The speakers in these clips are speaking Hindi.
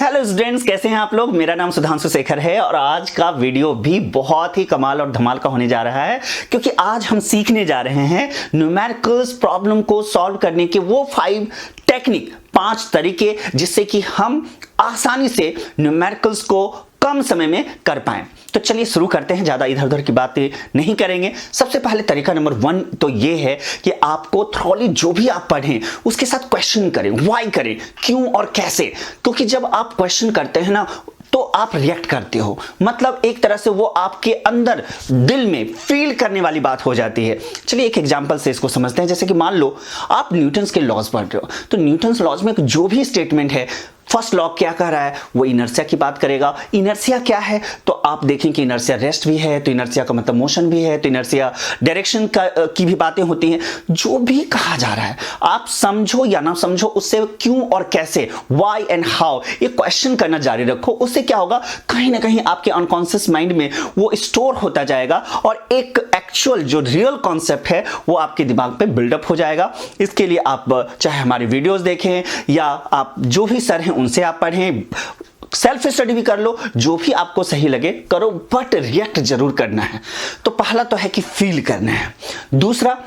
हेलो स्टूडेंट्स, कैसे हैं आप लोग। मेरा नाम सुधांशु शेखर है और आज का वीडियो भी बहुत ही कमाल और धमाल का होने जा रहा है, क्योंकि आज हम सीखने जा रहे हैं न्यूमेरिकल्स प्रॉब्लम को सॉल्व करने के वो 5 तरीके जिससे कि हम आसानी से न्यूमेरिकल्स को कम समय में कर पाएं। तो चलिए शुरू करते हैं, ज्यादा इधर उधर की बातें नहीं करेंगे। सबसे पहले तरीका नंबर 1 तो ये है कि आपको थॉरली जो भी आप पढ़ें उसके साथ क्वेश्चन करें, व्हाई करें, क्यों और कैसे। क्योंकि जब आप क्वेश्चन करते हैं ना तो आप रिएक्ट करते हो, मतलब एक तरह से वो आपके अंदर दिल में फील करने वाली बात हो जाती है। चलिए एक एग्जांपल से इसको समझते हैं। जैसे कि मान लो आप न्यूटन्स के लॉज पढ़ रहे हो, तो न्यूटन्स लॉज में जो भी स्टेटमेंट है, फर्स्ट लॉ क्या कह रहा है, वो इनर्शिया की बात करेगा। इनर्शिया क्या है, तो आप देखें कि इनर्शिया रेस्ट भी है, तो इनर्शिया का मतलब मोशन भी है, तो इनर्शिया डायरेक्शन की भी बातें होती हैं। जो भी कहा जा रहा है आप समझो या ना समझो, उससे क्यों और कैसे, व्हाई एंड हाउ, ये क्वेश्चन करना जारी रखो। उससे क्या होगा, कहीं ना कहीं आपके अनकॉन्शियस माइंड में वो स्टोर होता जाएगा और एक एक्चुअल जो रियल कॉन्सेप्ट है वो आपके दिमाग पे बिल्डअप हो जाएगा। इसके लिए आप चाहे हमारे वीडियोस देखें या आप जो भी सर हैं उनसे आप पढ़ें, सेल्फ स्टडी भी कर लो, जो भी आपको सही लगे करो, बट रिएक्ट जरूर करना है। तो पहला तो है कि फील करना है। दूसरा,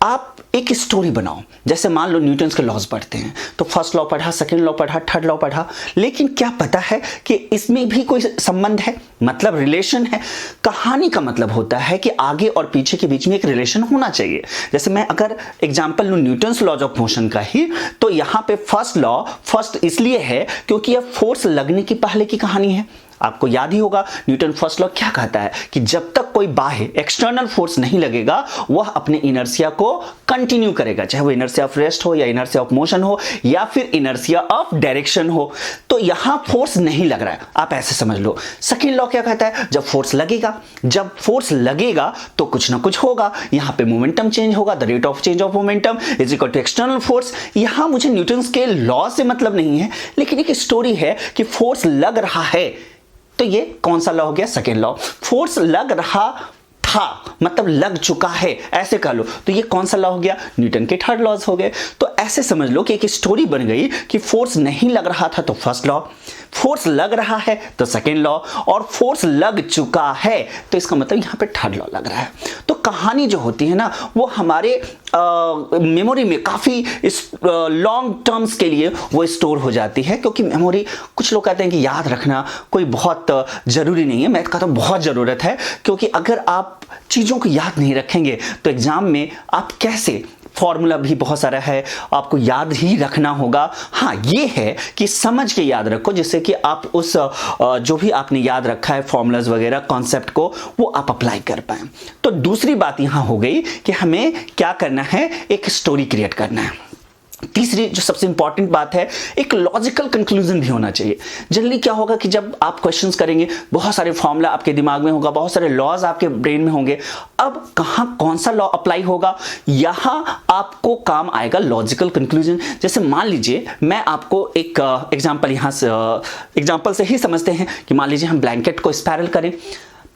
आप एक स्टोरी बनाओ। जैसे मान लो न्यूटन्स के लॉज पढ़ते हैं, तो फर्स्ट लॉ पढ़ा, सेकंड लॉ पढ़ा, थर्ड लॉ पढ़ा, लेकिन क्या पता है कि इसमें भी कोई संबंध है, मतलब रिलेशन है। कहानी का मतलब होता है कि आगे और पीछे के बीच में एक रिलेशन होना चाहिए। जैसे मैं अगर एग्जांपल लूं न्यूटन्स लॉज ऑफ मोशन का ही, तो यहां पे फर्स्ट लॉ फर्स्ट इसलिए है क्योंकि यह फोर्स लगने की पहले की कहानी है। आपको याद ही होगा न्यूटन फर्स्ट लॉ क्या कहता है कि जब तक कोई बाह्य एक्सटर्नल फोर्स नहीं लगेगा वह अपने इनर्शिया को कंटिन्यू करेगा, चाहे वो इनर्शिया ऑफ रेस्ट हो या इनर्शिया ऑफ मोशन हो या फिर इनर्शिया ऑफ डायरेक्शन हो। तो यहां फोर्स नहीं लग रहा है, आप ऐसे समझ लो। सेकेंड लॉ क्या कहता है, जब फोर्स लगेगा तो कुछ ना कुछ होगा, यहां पे मोमेंटम चेंज होगा, the rate of change of momentum is equal to external force. यहां मुझे न्यूटन्स के लॉ से मतलब नहीं है, लेकिन एक स्टोरी है कि फोर्स लग रहा है। तो ये कौन सा लॉ हो गया, सेकेंड लॉ। फोर्स लग रहा था मतलब लग चुका है, ऐसे कह लो, तो ये कौन सा लॉ हो गया, न्यूटन के थर्ड लॉज हो गए। तो ऐसे समझ लो कि एक स्टोरी बन गई कि फोर्स नहीं लग रहा था तो फर्स्ट लॉ, फोर्स लग रहा है तो सेकेंड लॉ, और फोर्स लग चुका है तो इसका मतलब यहां पे थर्ड लॉ लग रहा है। तो कहानी जो होती है ना वो हमारे मेमोरी में काफी लॉन्ग टर्म्स के लिए वो स्टोर हो जाती है, क्योंकि मेमोरी, कुछ लोग कहते हैं कि याद रखना कोई बहुत जरूरी नहीं है, मैं कहता हूं बहुत जरूरत है। क्योंकि अगर आप चीजों को याद नहीं रखेंगे तो एग्जाम में आप कैसे, फॉर्मूला भी बहुत सारा है, आपको याद ही रखना होगा। हाँ, ये है कि समझ के याद रखो, जिससे कि आप उस जो भी आपने याद रखा है फॉर्मूलाज वगैरह कॉन्सेप्ट को, वो आप अप्लाई कर पाए। तो दूसरी बात यहां हो गई कि हमें क्या करना है, एक स्टोरी क्रिएट करना है। तीसरी जो सबसे इंपॉर्टेंट बात है, एक लॉजिकल कंक्लूजन भी होना चाहिए। जनरली क्या होगा कि जब आप क्वेश्चंस करेंगे, बहुत सारे फॉर्मूला आपके दिमाग में होगा, बहुत सारे लॉज आपके ब्रेन में होंगे। अब कहां कौन सा लॉ अप्लाई होगा, यहां आपको काम आएगा लॉजिकल कंक्लूजन। जैसे मान लीजिए मैं आपको एक एग्जांपल यहां से एग्जांपल से ही समझते हैं कि मान लीजिए हम ब्लैंकेट को स्पाइरल करें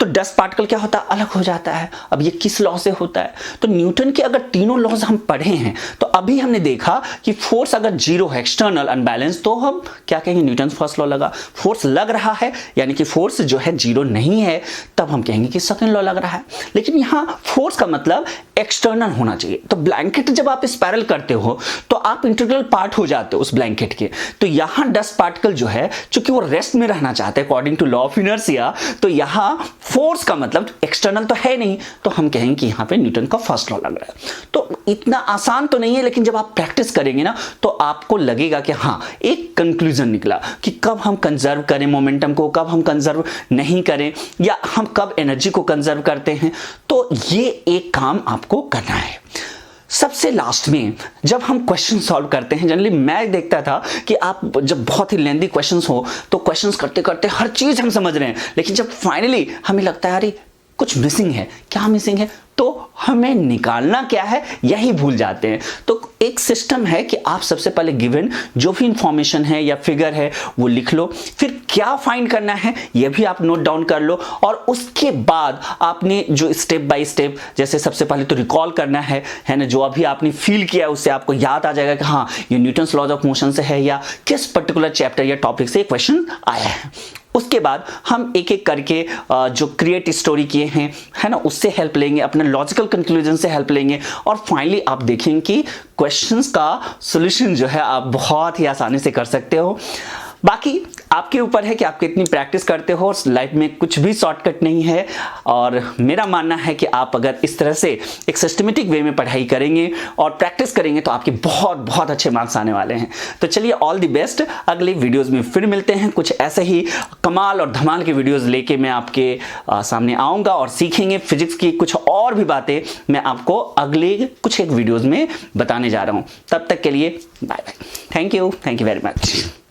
तो डस्ट पार्टिकल क्या होता है, अलग हो जाता है। अब ये किस लॉ से होता है, तो न्यूटन के अगर तीनों लॉज हम पढ़े हैं तो अभी हमने देखा कि फोर्स अगर जीरो है, एक्सटर्नल अनबैलेंस, तो हम क्या कहेंगे, न्यूटन फर्स्ट लॉ लगा। फोर्स लग रहा है यानी कि फोर्स जो है जीरो नहीं है, तब हम कहेंगे कि सेकंड लॉ लग रहा है। लेकिन यहां फोर्स का मतलब एक्सटर्नल होना चाहिए। तो ब्लैंकेट जब आप स्पाइरल करते हो तो आप इंटीग्रल पार्ट हो जाते हो उस ब्लैंकेट के। तो यहां डस्ट पार्टिकल जो है, चूंकि वो रेस्ट में रहना चाहते हैं according to law of inertia, तो यहां फोर्स का मतलब एक्सटर्नल तो है नहीं, तो हम कहेंगे कि यहां पे न्यूटन का फर्स्ट लॉ लग रहा है। तो इतना आसान तो नहीं है, लेकिन जब आप प्रैक्टिस करेंगे ना तो आपको लगेगा कि हाँ, एक कंक्लूजन निकला कि कब हम कंजर्व करें मोमेंटम को, कब हम कंजर्व नहीं करें, या हम कब एनर्जी को कंजर्व करते हैं। तो ये एक काम आपको करना है। सबसे लास्ट में जब हम क्वेश्चन सॉल्व करते हैं, जनरली मैं देखता था कि आप जब बहुत ही लेंथी क्वेश्चंस हो तो क्वेश्चंस करते करते हर चीज हम समझ रहे हैं, लेकिन जब फाइनली हमें लगता है अरे कुछ मिसिंग है। क्या मिसिंग है? तो हमें निकालना क्या है यही भूल जाते हैं। तो एक सिस्टम है कि आप सबसे पहले गिवन जो भी इंफॉर्मेशन है या फिगर है वो लिख लो, फिर क्या फाइंड करना है ये भी आप नोट डाउन कर लो, और उसके बाद आपने जो स्टेप बाय स्टेप, जैसे सबसे पहले तो रिकॉल करना है ना, जो अभी आपने फील किया उससे आपको याद आ जाएगा कि हाँ ये न्यूटन्स लॉज ऑफ मोशन से है या किस पर्टिकुलर चैप्टर या टॉपिक से क्वेश्चन आया है। उसके बाद हम एक एक करके जो क्रिएट स्टोरी किए हैं है ना उससे हेल्प लेंगे, अपने लॉजिकल कंक्लूजन से हेल्प लेंगे, और फाइनली आप देखेंगे कि क्वेश्चंस का सॉल्यूशन जो है आप बहुत ही आसानी से कर सकते हो। बाकी आपके ऊपर है कि आप कितनी प्रैक्टिस करते हो। लाइफ में कुछ भी शॉर्टकट नहीं है, और मेरा मानना है कि आप अगर इस तरह से एक सिस्टमेटिक वे में पढ़ाई करेंगे और प्रैक्टिस करेंगे तो आपके बहुत बहुत अच्छे मार्क्स आने वाले हैं। तो चलिए ऑल द बेस्ट, अगले वीडियोस में फिर मिलते हैं। कुछ ऐसे ही कमाल और धमाल के वीडियोस लेके मैं आपके सामने आऊँगा और सीखेंगे फिजिक्स की कुछ और भी बातें मैं आपको अगले कुछ एक वीडियोज़ में बताने जा रहा हूँ। तब तक के लिए bye bye. Thank you very much.